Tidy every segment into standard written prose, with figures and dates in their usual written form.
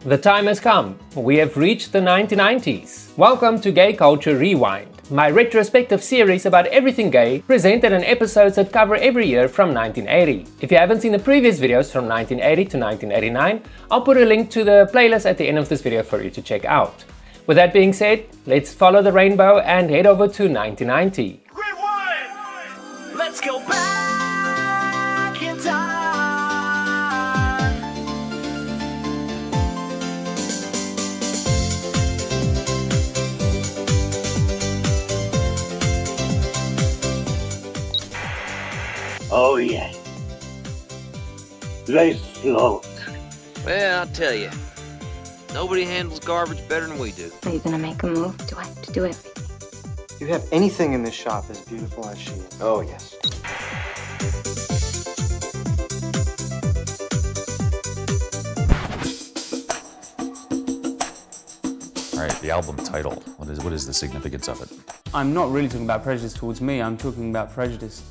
The time has come. We have reached the 1990s. Welcome to Gay Culture Rewind, my retrospective series about everything gay, presented in episodes that cover every year from 1980. If you haven't seen the previous videos from 1980 to 1989, I'll put a link to the playlist at the end of this video for you to check out. With that being said, let's follow the rainbow and head over to 1990. Rewind! Let's go back in time. Oh yeah, they float. Well, I'll tell you, nobody handles garbage better than we do. Are you gonna make a move? Do I have to do everything? You have anything in this shop as beautiful as she is. Oh, yes. All right, the album title. What is the significance of it? I'm not really talking about prejudice towards me, I'm talking about prejudice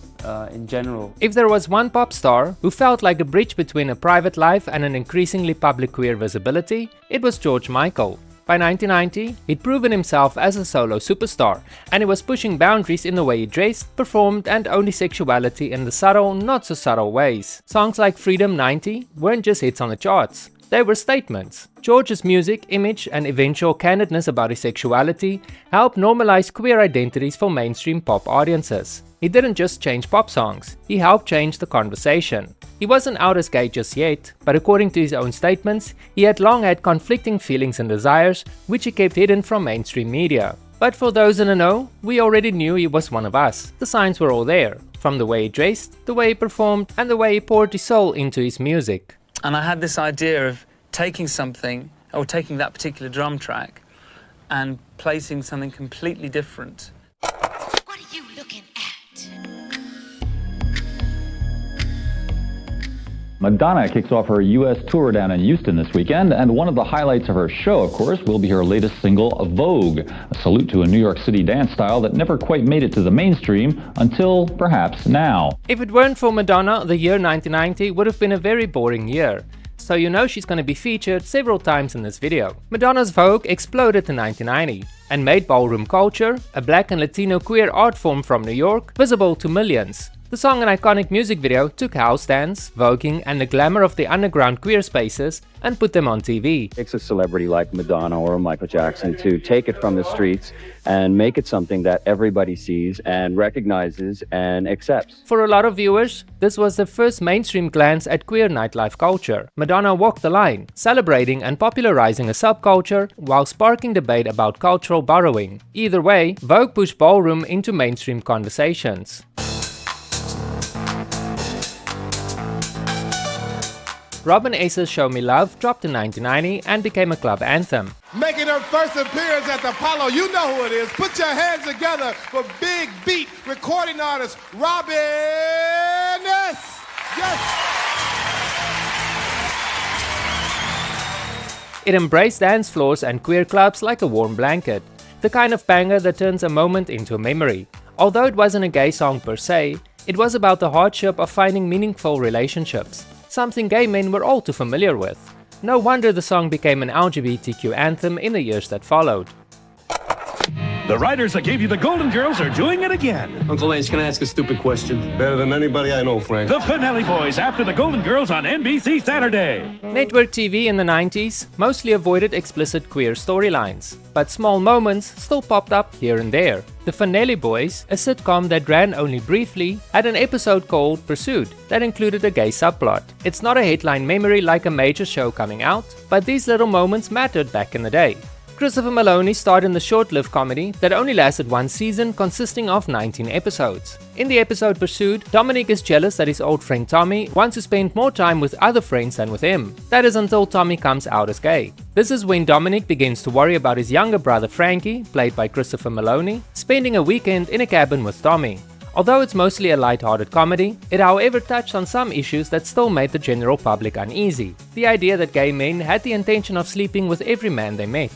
in general. If there was one pop star who felt like a bridge between a private life and an increasingly public queer visibility, it was George Michael. By 1990, he'd proven himself as a solo superstar, and he was pushing boundaries in the way he dressed, performed, and owned his sexuality in the subtle, not so subtle ways. Songs like Freedom 90 weren't just hits on the charts. They were statements. George's music, image, and eventual candidness about his sexuality helped normalize queer identities for mainstream pop audiences. He didn't just change pop songs, he helped change the conversation. He wasn't out as gay just yet, but according to his own statements, he had long had conflicting feelings and desires, which he kept hidden from mainstream media. But for those in the know, we already knew he was one of us. The signs were all there, from the way he dressed, the way he performed, and the way he poured his soul into his music. And I had this idea of taking something, or taking that particular drum track, and placing something completely different. What are you looking at? Madonna kicks off her U.S. tour down in Houston this weekend, and one of the highlights of her show, of course, will be her latest single, Vogue, a salute to a New York City dance style that never quite made it to the mainstream until perhaps now. If it weren't for Madonna, the year 1990 would have been a very boring year. So you know she's going to be featured several times in this video. Madonna's Vogue exploded in 1990 and made ballroom culture, a black and Latino queer art form from New York, visible to millions. The song and iconic music video took house dance, voguing, and the glamour of the underground queer spaces and put them on TV. It takes a celebrity like Madonna or Michael Jackson to take it from the streets and make it something that everybody sees and recognizes and accepts. For a lot of viewers, this was the first mainstream glance at queer nightlife culture. Madonna walked the line, celebrating and popularizing a subculture while sparking debate about cultural borrowing. Either way, Vogue pushed ballroom into mainstream conversations. Robin S.'s Show Me Love dropped in 1990 and became a club anthem. Making her first appearance at the Apollo, you know who it is. Put your hands together for Big Beat recording artist Robin S. Yes. It embraced dance floors and queer clubs like a warm blanket, the kind of banger that turns a moment into a memory. Although it wasn't a gay song per se, it was about the hardship of finding meaningful relationships. Something gay men were all too familiar with. No wonder the song became an LGBTQ anthem in the years that followed. The writers that gave you the Golden Girls are doing it again. Uncle Lance, can I ask a stupid question? Better than anybody I know, Frank. The Pinelli Boys after the Golden Girls on NBC Saturday. Network TV in the 90s mostly avoided explicit queer storylines, but small moments still popped up here and there. The Pinelli Boys, a sitcom that ran only briefly, had an episode called Pursuit that included a gay subplot. It's not a headline memory like a major show coming out, but these little moments mattered back in the day. Christopher Maloney starred in the short-lived comedy that only lasted one season, consisting of 19 episodes. In the episode Pursuit, Dominic is jealous that his old friend Tommy wants to spend more time with other friends than with him. That is until Tommy comes out as gay. This is when Dominic begins to worry about his younger brother Frankie, played by Christopher Maloney, spending a weekend in a cabin with Tommy. Although it's mostly a light-hearted comedy, it however touched on some issues that still made the general public uneasy. The idea that gay men had the intention of sleeping with every man they met.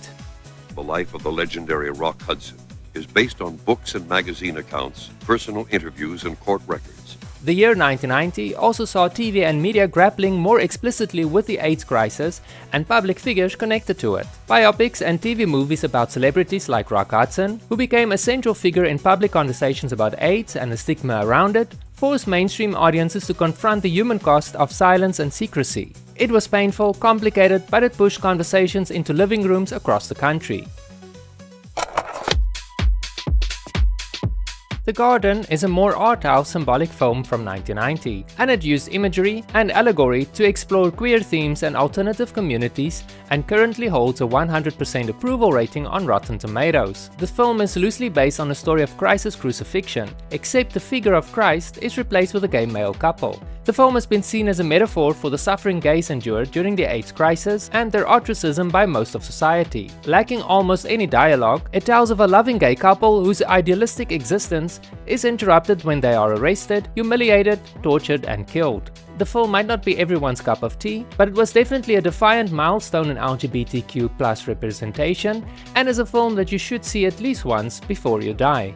The life of the legendary Rock Hudson is based on books and magazine accounts, personal interviews, and court records. The year 1990 also saw TV and media grappling more explicitly with the AIDS crisis and public figures connected to it. Biopics and TV movies about celebrities like Rock Hudson, who became a central figure in public conversations about AIDS and the stigma around it, forced mainstream audiences to confront the human cost of silence and secrecy. It was painful, complicated, but it pushed conversations into living rooms across the country. The Garden is a more art house symbolic film from 1990, and it used imagery and allegory to explore queer themes and alternative communities, and currently holds a 100% approval rating on Rotten Tomatoes. The film is loosely based on the story of Christ's crucifixion, except the figure of Christ is replaced with a gay male couple. The film has been seen as a metaphor for the suffering gays endured during the AIDS crisis and their ostracism by most of society. Lacking almost any dialogue, it tells of a loving gay couple whose idealistic existence is interrupted when they are arrested, humiliated, tortured, and killed. The film might not be everyone's cup of tea, but it was definitely a defiant milestone in LGBTQ+ representation, and is a film that you should see at least once before you die.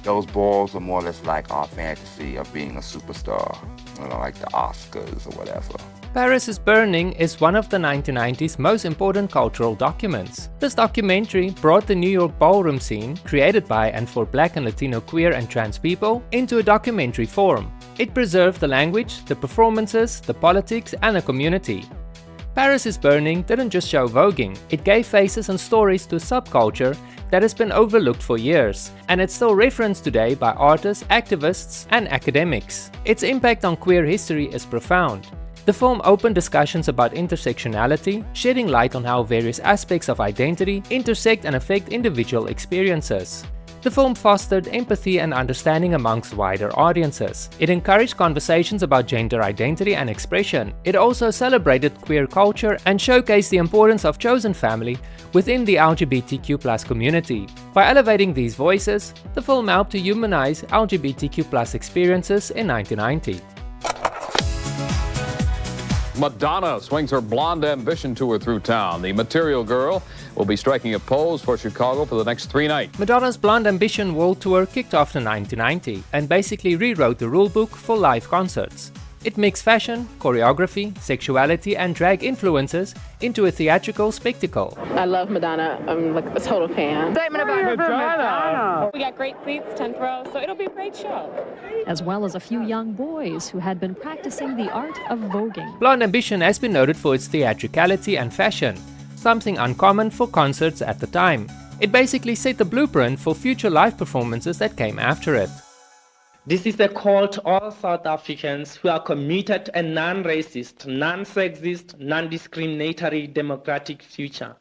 Those balls are more or less like our fantasy of being a superstar, like the Oscars or whatever. Paris is Burning is one of the 1990s most important cultural documents. This documentary brought the New York ballroom scene, created by and for Black and Latino queer and trans people, into a documentary form. It preserved the language, the performances, the politics, and the community. Paris is Burning didn't just show voguing, it gave faces and stories to a subculture that has been overlooked for years, and it's still referenced today by artists, activists, and academics. Its impact on queer history is profound. The film opened discussions about intersectionality, shedding light on how various aspects of identity intersect and affect individual experiences. The film fostered empathy and understanding amongst wider audiences. It encouraged conversations about gender identity and expression. It also celebrated queer culture and showcased the importance of chosen family within the LGBTQ+ community. By elevating these voices, the film helped to humanize LGBTQ+ experiences in 1990. Madonna swings her Blonde Ambition tour through town. The Material Girl will be striking a pose for Chicago for the next 3 nights. Madonna's Blonde Ambition World Tour kicked off in 1990 and basically rewrote the rulebook for live concerts. It mixed fashion, choreography, sexuality, and drag influences into a theatrical spectacle. I love Madonna. I'm like a total fan. Statement about Madonna. We got great seats, 10th row, so it'll be a great show. As well as a few young boys who had been practicing the art of voguing. Blonde Ambition has been noted for its theatricality and fashion, something uncommon for concerts at the time. It basically set the blueprint for future live performances that came after it. This is a call to all South Africans who are committed to a non-racist, non-sexist, non-discriminatory democratic future.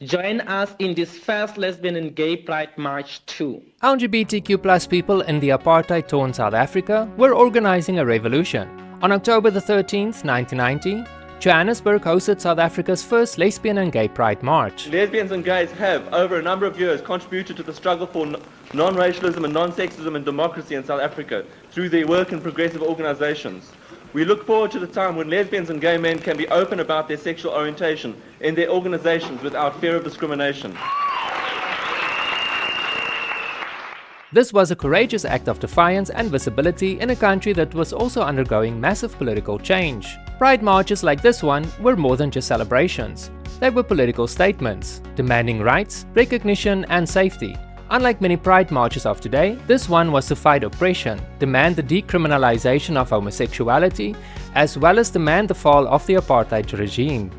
Join us in this first lesbian and gay pride march too. LGBTQ+ people in the apartheid-torn South Africa were organizing a revolution. On October the 13th, 1990, Johannesburg hosted South Africa's first lesbian and gay pride march. Lesbians and gays have, over a number of years, contributed to the struggle for non-racialism and non-sexism and democracy in South Africa through their work in progressive organizations. We look forward to the time when lesbians and gay men can be open about their sexual orientation in their organizations without fear of discrimination. This was a courageous act of defiance and visibility in a country that was also undergoing massive political change. Pride marches like this one were more than just celebrations. They were political statements, demanding rights, recognition, and safety. Unlike many pride marches of today, this one was to fight oppression, demand the decriminalization of homosexuality, as well as demand the fall of the apartheid regime.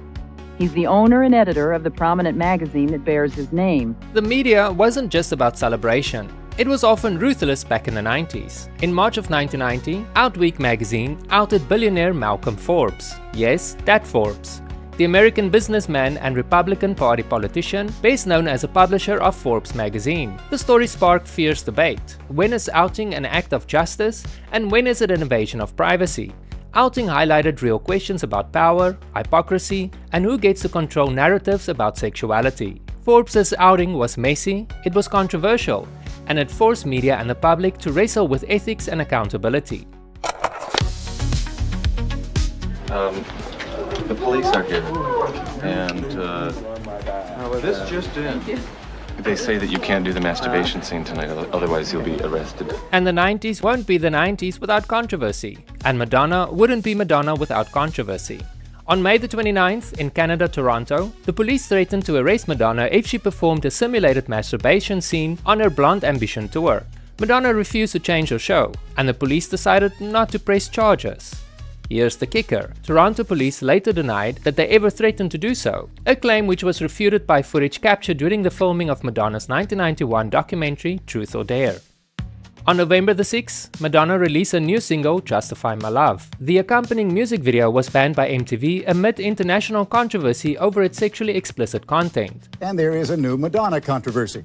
He's the owner and editor of the prominent magazine that bears his name. The media wasn't just about celebration. It was often ruthless back in the 90s. In March of 1990, Outweek magazine outed billionaire Malcolm Forbes. Yes, that Forbes. The American businessman and Republican Party politician, best known as a publisher of Forbes magazine. The story sparked fierce debate. When is outing an act of justice, and when is it an invasion of privacy? Outing highlighted real questions about power, hypocrisy, and who gets to control narratives about sexuality. Forbes' outing was messy, it was controversial, and it forced media and the public to wrestle with ethics and accountability. The police are here, and this just in. They say that you can't do the masturbation scene tonight, otherwise you'll be arrested. And the 90s won't be the 90s without controversy. And Madonna wouldn't be Madonna without controversy. On May the 29th, in Canada, Toronto, the police threatened to arrest Madonna if she performed a simulated masturbation scene on her Blonde Ambition tour. Madonna refused to change her show, and the police decided not to press charges. Here's the kicker. Toronto police later denied that they ever threatened to do so, a claim which was refuted by footage captured during the filming of Madonna's 1991 documentary Truth or Dare. On November the 6th, Madonna released a new single, Justify My Love. The accompanying music video was banned by MTV amid international controversy over its sexually explicit content. And there is a new Madonna controversy.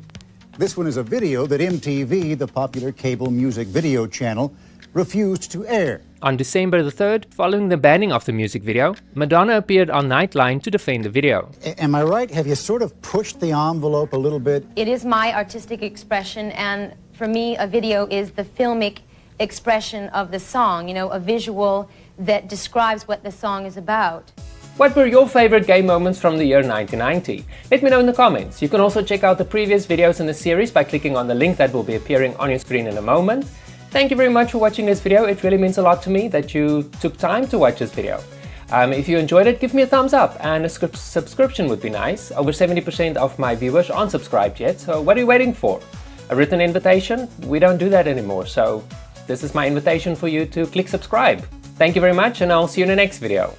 This one is a video that MTV, the popular cable music video channel, refused to air. On December the 3rd, following the banning of the music video, Madonna appeared on Nightline to defend the video. Am I right? Have you sort of pushed the envelope a little bit? It is my artistic expression, and for me, a video is the filmic expression of the song, you know, a visual that describes what the song is about. What were your favorite gay moments from the year 1990? Let me know in the comments. You can also check out the previous videos in the series by clicking on the link that will be appearing on your screen in a moment. Thank you very much for watching this video. It really means a lot to me that you took time to watch this video. If you enjoyed it, give me a thumbs up, and a subscription would be nice. Over 70% of my viewers aren't subscribed yet, so what are you waiting for? A written invitation? We don't do that anymore, so this is my invitation for you to click subscribe. Thank you very much, and I'll see you in the next video.